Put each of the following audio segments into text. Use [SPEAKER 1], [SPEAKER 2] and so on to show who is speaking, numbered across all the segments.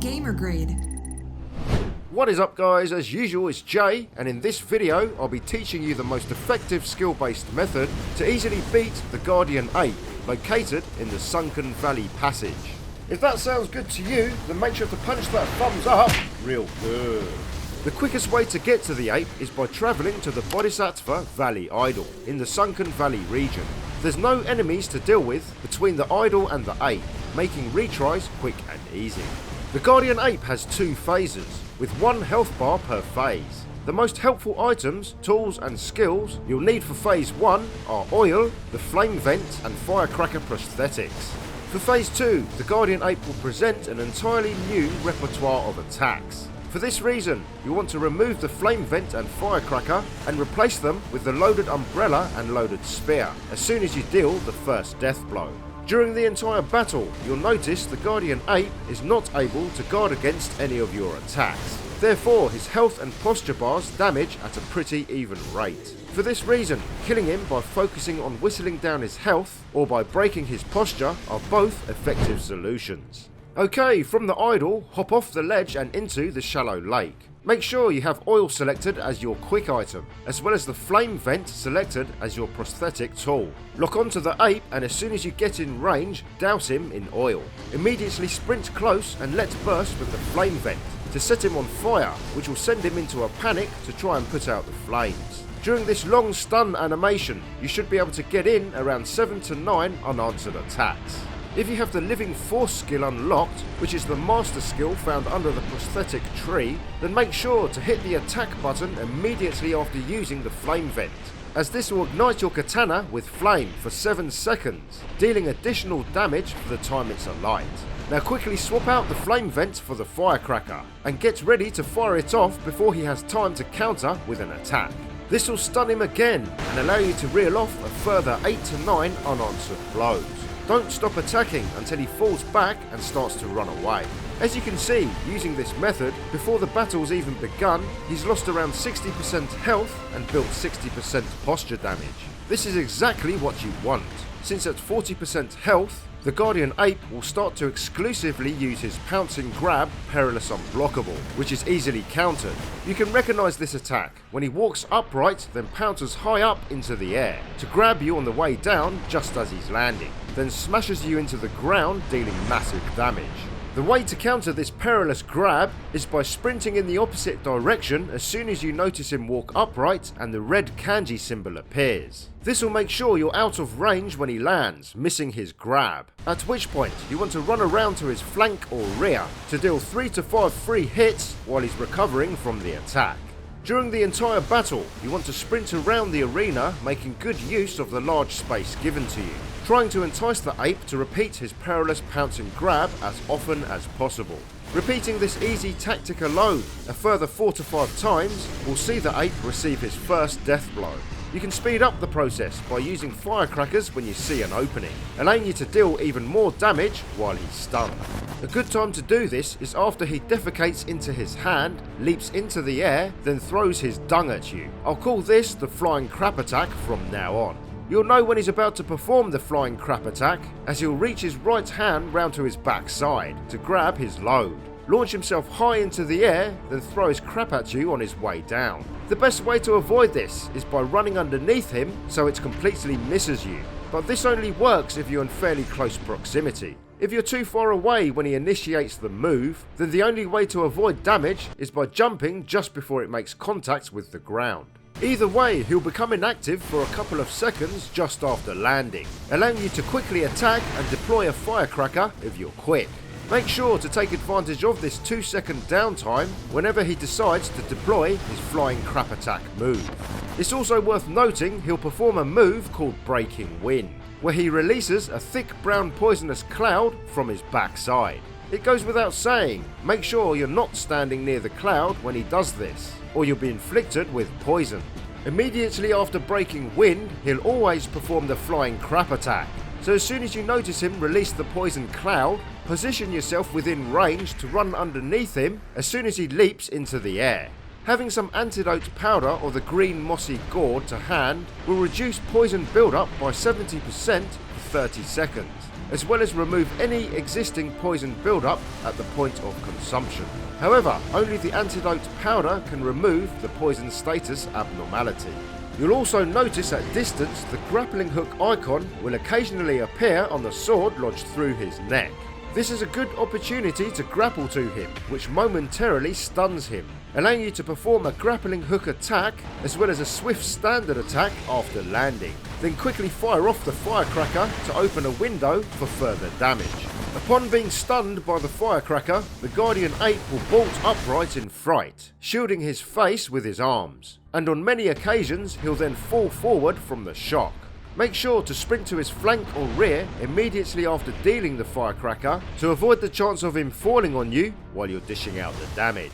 [SPEAKER 1] gamer grade.
[SPEAKER 2] What is up guys, as usual it's Jay, and in this video I'll be teaching you the most effective skill-based method to easily beat the Guardian Ape, located in the Sunken Valley passage. If that sounds good to you, then make sure to punch that thumbs up real good. The quickest way to get to the ape is by travelling to the Bodhisattva Valley Idol in the Sunken Valley region. There's no enemies to deal with between the idol and the ape, making retries quick and easy. The Guardian Ape has 2 phases, with 1 health bar per phase. The most helpful items, tools and skills you'll need for phase 1 are oil, the flame vent and firecracker prosthetics. For phase 2, the Guardian Ape will present an entirely new repertoire of attacks. For this reason, you want to remove the flame vent and firecracker and replace them with the loaded umbrella and loaded spear as soon as you deal the first death blow. During the entire battle, you'll notice the Guardian Ape is not able to guard against any of your attacks. Therefore, his health and posture bars damage at a pretty even rate. For this reason, killing him by focusing on whistling down his health or by breaking his posture are both effective solutions. Okay, from the idol, hop off the ledge and into the shallow lake. Make sure you have oil selected as your quick item, as well as the flame vent selected as your prosthetic tool. Lock onto the ape and as soon as you get in range, douse him in oil. Immediately sprint close and let burst with the flame vent to set him on fire, which will send him into a panic to try and put out the flames. During this long stun animation, you should be able to get in around 7 to 9 unanswered attacks. If you have the Living Force skill unlocked, which is the master skill found under the prosthetic tree, then make sure to hit the attack button immediately after using the flame vent, as this will ignite your katana with flame for 7 seconds, dealing additional damage for the time it's alight. Now quickly swap out the flame vent for the firecracker, and get ready to fire it off before he has time to counter with an attack. This will stun him again and allow you to reel off a further 8 to 9 unanswered blows. Don't stop attacking until he falls back and starts to run away. As you can see, using this method, before the battle's even begun, he's lost around 60% health and built 60% posture damage. This is exactly what you want, since at 40% health, the Guardian Ape will start to exclusively use his pounce and grab Perilous Unblockable, which is easily countered. You can recognise this attack when he walks upright, then pounces high up into the air to grab you on the way down just as he's landing, then smashes you into the ground, dealing massive damage. The way to counter this perilous grab is by sprinting in the opposite direction as soon as you notice him walk upright and the red kanji symbol appears. This will make sure you're out of range when he lands, missing his grab, at which point you want to run around to his flank or rear to deal 3 to 5 free hits while he's recovering from the attack. During the entire battle, you want to sprint around the arena, making good use of the large space given to you, trying to entice the ape to repeat his perilous pounce and grab as often as possible. Repeating this easy tactic alone a further 4 to 5 times will see the ape receive his first death blow. You can speed up the process by using firecrackers when you see an opening, allowing you to deal even more damage while he's stunned. A good time to do this is after he defecates into his hand, leaps into the air, then throws his dung at you. I'll call this the flying crap attack from now on. You'll know when he's about to perform the flying crap attack, as he'll reach his right hand round to his backside to grab his load, launch himself high into the air, then throw his crap at you on his way down. The best way to avoid this is by running underneath him so it completely misses you, but this only works if you're in fairly close proximity. If you're too far away when he initiates the move, then the only way to avoid damage is by jumping just before it makes contact with the ground. Either way, he'll become inactive for a couple of seconds just after landing, allowing you to quickly attack and deploy a firecracker if you're quick. Make sure to take advantage of this 2-second downtime whenever he decides to deploy his flying crap attack move. It's also worth noting he'll perform a move called Breaking Wind, where he releases a thick brown poisonous cloud from his backside. It goes without saying, make sure you're not standing near the cloud when he does this, or you'll be inflicted with poison. Immediately after Breaking Wind, he'll always perform the flying crap attack. So as soon as you notice him release the poison cloud, position yourself within range to run underneath him as soon as he leaps into the air. Having some antidote powder or the green mossy gourd to hand will reduce poison buildup by 70% for 30 seconds, as well as remove any existing poison buildup at the point of consumption. However, only the antidote powder can remove the poison status abnormality. You'll also notice at distance the grappling hook icon will occasionally appear on the sword lodged through his neck. This is a good opportunity to grapple to him, which momentarily stuns him, allowing you to perform a grappling hook attack as well as a swift standard attack after landing. Then quickly fire off the firecracker to open a window for further damage. Upon being stunned by the firecracker, the Guardian Ape will bolt upright in fright, shielding his face with his arms, and on many occasions he'll then fall forward from the shock. Make sure to sprint to his flank or rear immediately after dealing the firecracker to avoid the chance of him falling on you while you're dishing out the damage.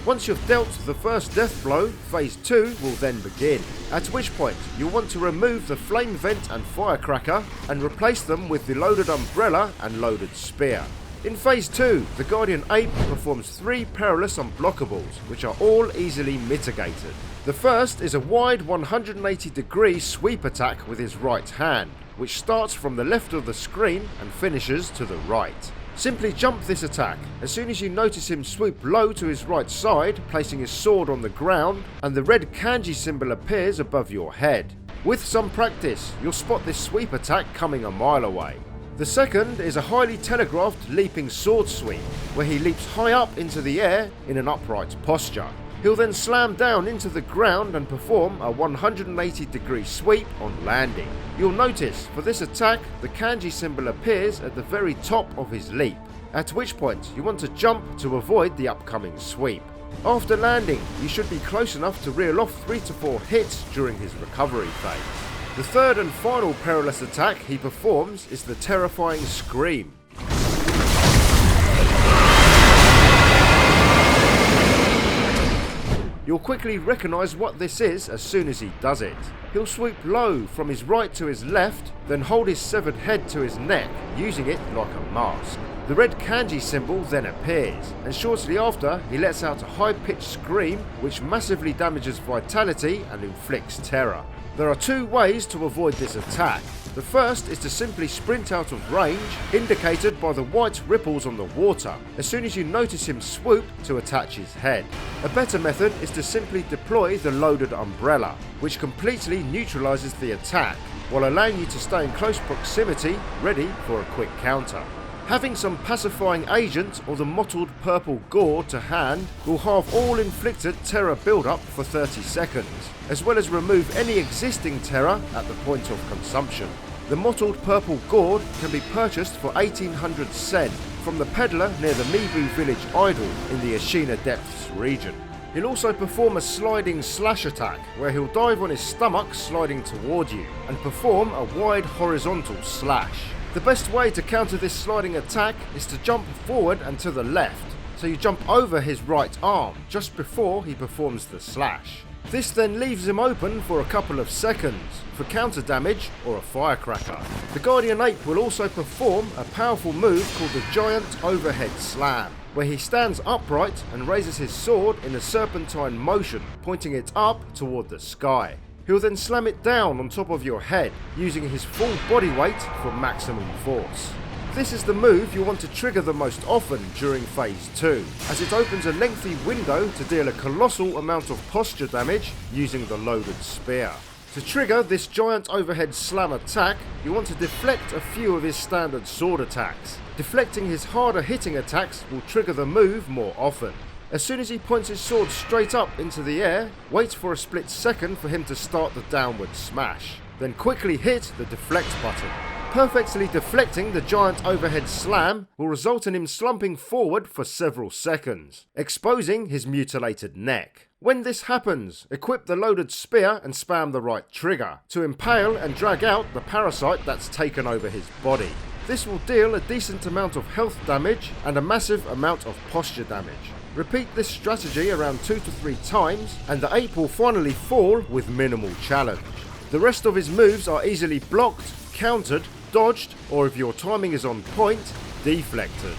[SPEAKER 2] Once you've dealt the first death blow, phase 2 will then begin, at which point you'll want to remove the flame vent and firecracker and replace them with the loaded umbrella and loaded spear. In phase 2, the Guardian Ape performs 3 Perilous unblockables, which are all easily mitigated. The first is a wide 180-degree sweep attack with his right hand, which starts from the left of the screen and finishes to the right. Simply jump this attack as soon as you notice him swoop low to his right side, placing his sword on the ground, and the red kanji symbol appears above your head. With some practice, you'll spot this sweep attack coming a mile away. The second is a highly telegraphed leaping sword sweep, where he leaps high up into the air in an upright posture. He'll then slam down into the ground and perform a 180-degree sweep on landing. You'll notice, for this attack, the kanji symbol appears at the very top of his leap, at which point you want to jump to avoid the upcoming sweep. After landing, you should be close enough to reel off 3 to 4 hits during his recovery phase. The third and final Perilous attack he performs is the terrifying Scream. You'll quickly recognise what this is as soon as he does it. He'll swoop low from his right to his left, then hold his severed head to his neck, using it like a mask. The red kanji symbol then appears, and shortly after he lets out a high-pitched scream which massively damages vitality and inflicts terror. There are 2 ways to avoid this attack. The first is to simply sprint out of range, indicated by the white ripples on the water, as soon as you notice him swoop to attach his head. A better method is to simply deploy the loaded umbrella, which completely neutralises the attack, while allowing you to stay in close proximity, ready for a quick counter. Having some pacifying agent or the mottled purple gore to hand will halve all inflicted terror build-up for 30 seconds, as well as remove any existing terror at the point of consumption. The mottled purple gourd can be purchased for 1800 sen from the peddler near the Mibu village idol in the Ashina Depths region. He'll also perform a sliding slash attack, where he'll dive on his stomach sliding toward you, and perform a wide horizontal slash. The best way to counter this sliding attack is to jump forward and to the left, so you jump over his right arm just before he performs the slash. This then leaves him open for a couple of seconds for counter damage or a firecracker. The Guardian Ape will also perform a powerful move called the Giant Overhead Slam, where he stands upright and raises his sword in a serpentine motion, pointing it up toward the sky. He'll then slam it down on top of your head, using his full body weight for maximum force. This is the move you want to trigger the most often during phase 2, as it opens a lengthy window to deal a colossal amount of posture damage using the loaded spear. To trigger this giant overhead slam attack, you want to deflect a few of his standard sword attacks. Deflecting his harder hitting attacks will trigger the move more often. As soon as he points his sword straight up into the air, wait for a split second for him to start the downward smash. Then quickly hit the deflect button. Perfectly deflecting the giant overhead slam will result in him slumping forward for several seconds, exposing his mutilated neck. When this happens, equip the loaded spear and spam the right trigger to impale and drag out the parasite that's taken over his body. This will deal a decent amount of health damage and a massive amount of posture damage. Repeat this strategy around 2 to 3 times and the ape will finally fall with minimal challenge. The rest of his moves are easily blocked, countered, dodged, or if your timing is on point, deflected.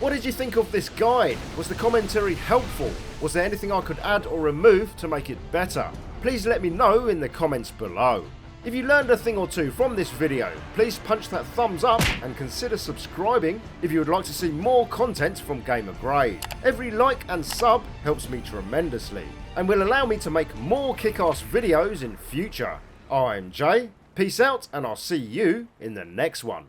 [SPEAKER 2] What did you think of this guide? Was the commentary helpful? Was there anything I could add or remove to make it better? Please let me know in the comments below. If you learned a thing or two from this video, please punch that thumbs up and consider subscribing if you would like to see more content from Gamer Grade. Every like and sub helps me tremendously and will allow me to make more kick-ass videos in future. I'm Jay, peace out, and I'll see you in the next one.